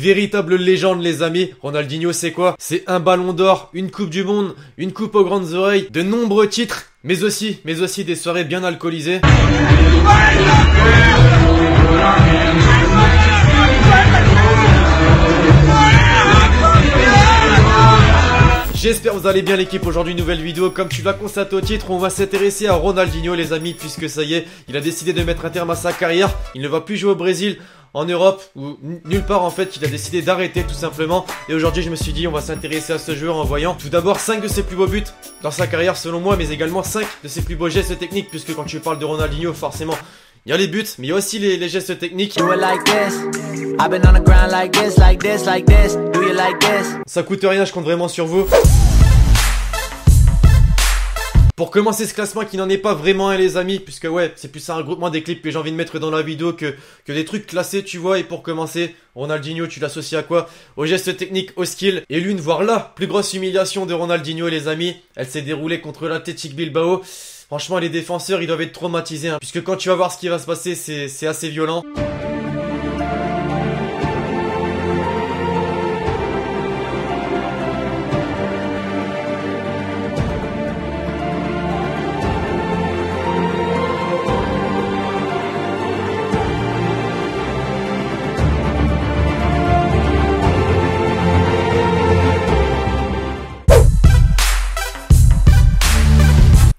véritable légende les amis. Ronaldinho c'est quoi? C'est un ballon d'or, une coupe du monde, une coupe aux grandes oreilles, de nombreux titres, mais aussi des soirées bien alcoolisées. J'espère que vous allez bien l'équipe. Aujourd'hui nouvelle vidéo, comme tu l'as constaté au titre, on va s'intéresser à Ronaldinho les amis, puisque ça y est, il a décidé de mettre un terme à sa carrière. Il ne va plus jouer au Brésil, en Europe ou nulle part en fait. Il a décidé d'arrêter tout simplement. Et aujourd'hui je me suis dit on va s'intéresser à ce joueur en voyant tout d'abord 5 de ses plus beaux buts dans sa carrière selon moi, mais également 5 de ses plus beaux gestes techniques, puisque quand tu parles de Ronaldinho forcément il y a les buts, mais il y a aussi les gestes techniques. Ça coûte rien, je compte vraiment sur vous. Pour commencer ce classement qui n'en est pas vraiment un les amis, puisque ouais, c'est plus un regroupement des clips que j'ai envie de mettre dans la vidéo que des trucs classés, tu vois. Et pour commencer, Ronaldinho, tu l'associes à quoi? Aux gestes techniques, au skill. Et l'une, voire la plus grosse humiliation de Ronaldinho les amis, elle s'est déroulée contre l'Athletic Bilbao. Franchement, les défenseurs, ils doivent être traumatisés, hein, puisque quand tu vas voir ce qui va se passer, c'est assez violent.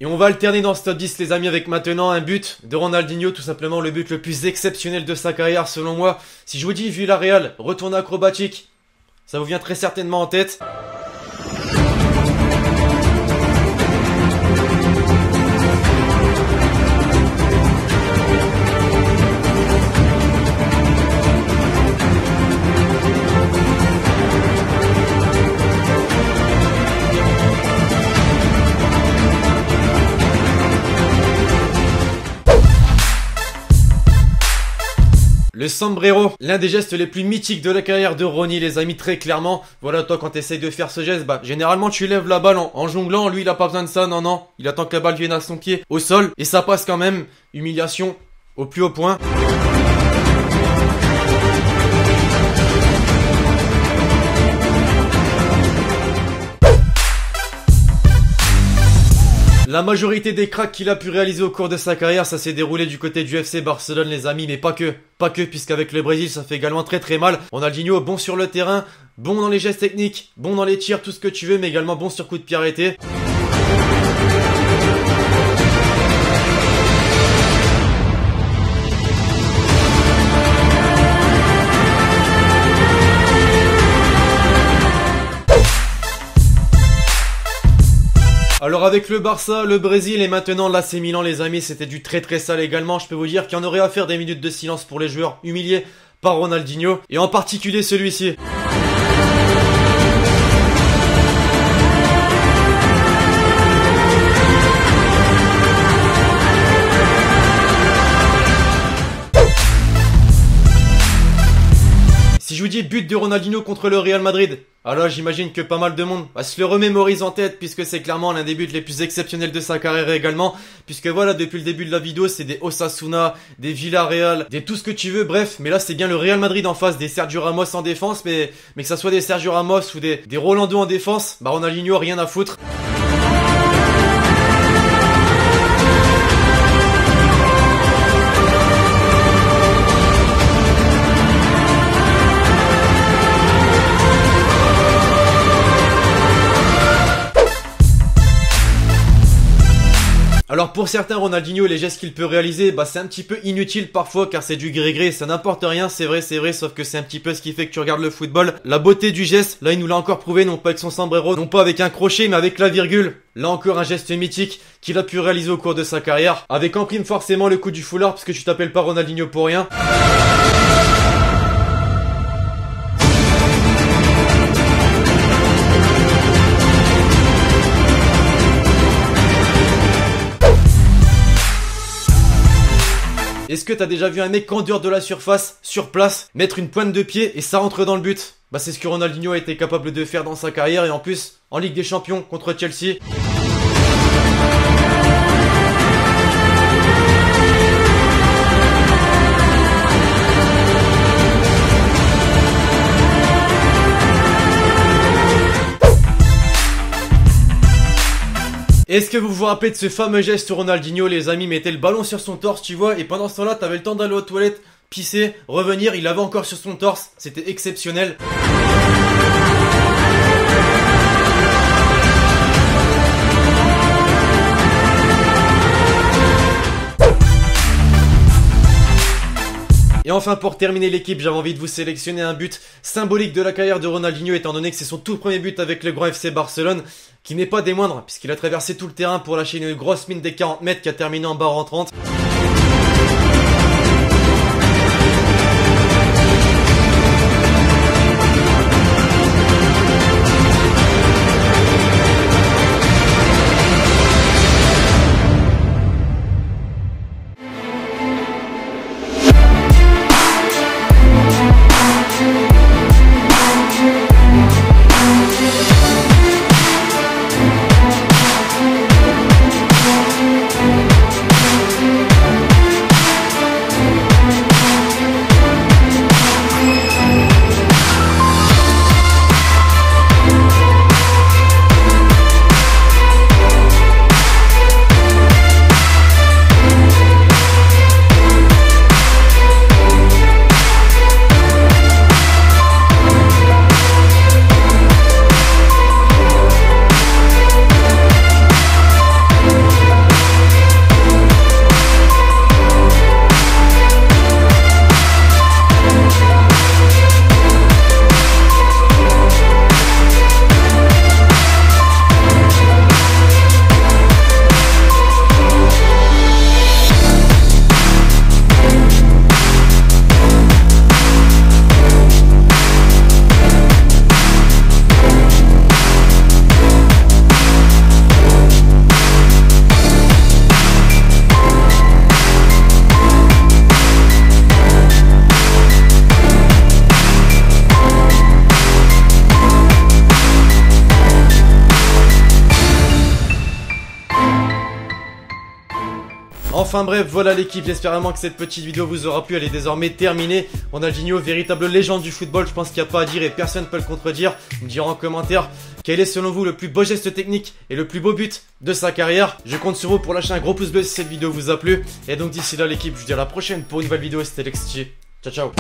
On va alterner dans ce top 10 les amis avec maintenant un but de Ronaldinho, tout simplement le but le plus exceptionnel de sa carrière selon moi. Si je vous dis Villarreal, retourne acrobatique, ça vous vient très certainement en tête. Le sombrero, l'un des gestes les plus mythiques de la carrière de Ronnie les amis, très clairement. Voilà, toi quand tu essayes de faire ce geste, bah généralement tu lèves la balle en jonglant. Lui il a pas besoin de ça, non, il attend que la balle vienne à son pied au sol. Et ça passe quand même, humiliation au plus haut point. La majorité des cracks qu'il a pu réaliser au cours de sa carrière, ça s'est déroulé du côté du FC Barcelone les amis, mais pas que, puisqu'avec le Brésil ça fait également très mal. Ronaldinho bon sur le terrain, bon dans les gestes techniques, bon dans les tirs, tout ce que tu veux, mais également bon sur coup de pied arrêté. Alors avec le Barça, le Brésil et maintenant l'AC Milan les amis, c'était du très sale également. Je peux vous dire qu'il y en aurait à faire des minutes de silence pour les joueurs humiliés par Ronaldinho, et en particulier celui-ci. Si je vous dis but de Ronaldinho contre le Real Madrid, alors j'imagine que pas mal de monde va se le remémorise en tête, puisque c'est clairement l'un des buts les plus exceptionnels de sa carrière également. Puisque voilà, depuis le début de la vidéo, c'est des Osasuna, des Villarreal, des tout ce que tu veux, bref. Mais là, c'est bien le Real Madrid en face, des Sergio Ramos en défense, mais que ça soit des Sergio Ramos ou des Rolando en défense, bah Ronaldinho, rien à foutre. Alors pour certains, Ronaldinho, les gestes qu'il peut réaliser, bah c'est un petit peu inutile parfois, car c'est du gré-gré, ça n'importe rien, c'est vrai, sauf que c'est un petit peu ce qui fait que tu regardes le football. La beauté du geste, là il nous l'a encore prouvé, non pas avec son sombrero, non pas avec un crochet, mais avec la virgule. Là encore un geste mythique qu'il a pu réaliser au cours de sa carrière, avec en prime forcément le coup du foulard, parce que tu t'appelles pas Ronaldinho pour rien. Est-ce que t'as déjà vu un mec en dehors de la surface, sur place, mettre une pointe de pied et ça rentre dans le but? Bah c'est ce que Ronaldinho a été capable de faire dans sa carrière, et en plus en Ligue des Champions contre Chelsea. Est-ce que vous vous rappelez de ce fameux geste Ronaldinho, les amis, mettait le ballon sur son torse, tu vois, et pendant ce temps-là, t'avais le temps d'aller aux toilettes, pisser, revenir, il l'avait encore sur son torse, c'était exceptionnel. Et enfin, pour terminer l'équipe, j'avais envie de vous sélectionner un but symbolique de la carrière de Ronaldinho, étant donné que c'est son tout premier but avec le grand FC Barcelone, qui n'est pas des moindres, puisqu'il a traversé tout le terrain pour lâcher une grosse mine des 40 mètres qui a terminé en barre en 30. Enfin bref, voilà l'équipe, j'espère vraiment que cette petite vidéo vous aura plu, elle est désormais terminée. Ronaldinho, véritable légende du football, je pense qu'il n'y a pas à dire et personne ne peut le contredire. Vous me direz en commentaire quel est selon vous le plus beau geste technique et le plus beau but de sa carrière. Je compte sur vous pour lâcher un gros pouce bleu si cette vidéo vous a plu. Et donc d'ici là l'équipe, je vous dis à la prochaine pour une nouvelle vidéo, c'était LexG. Ciao ciao.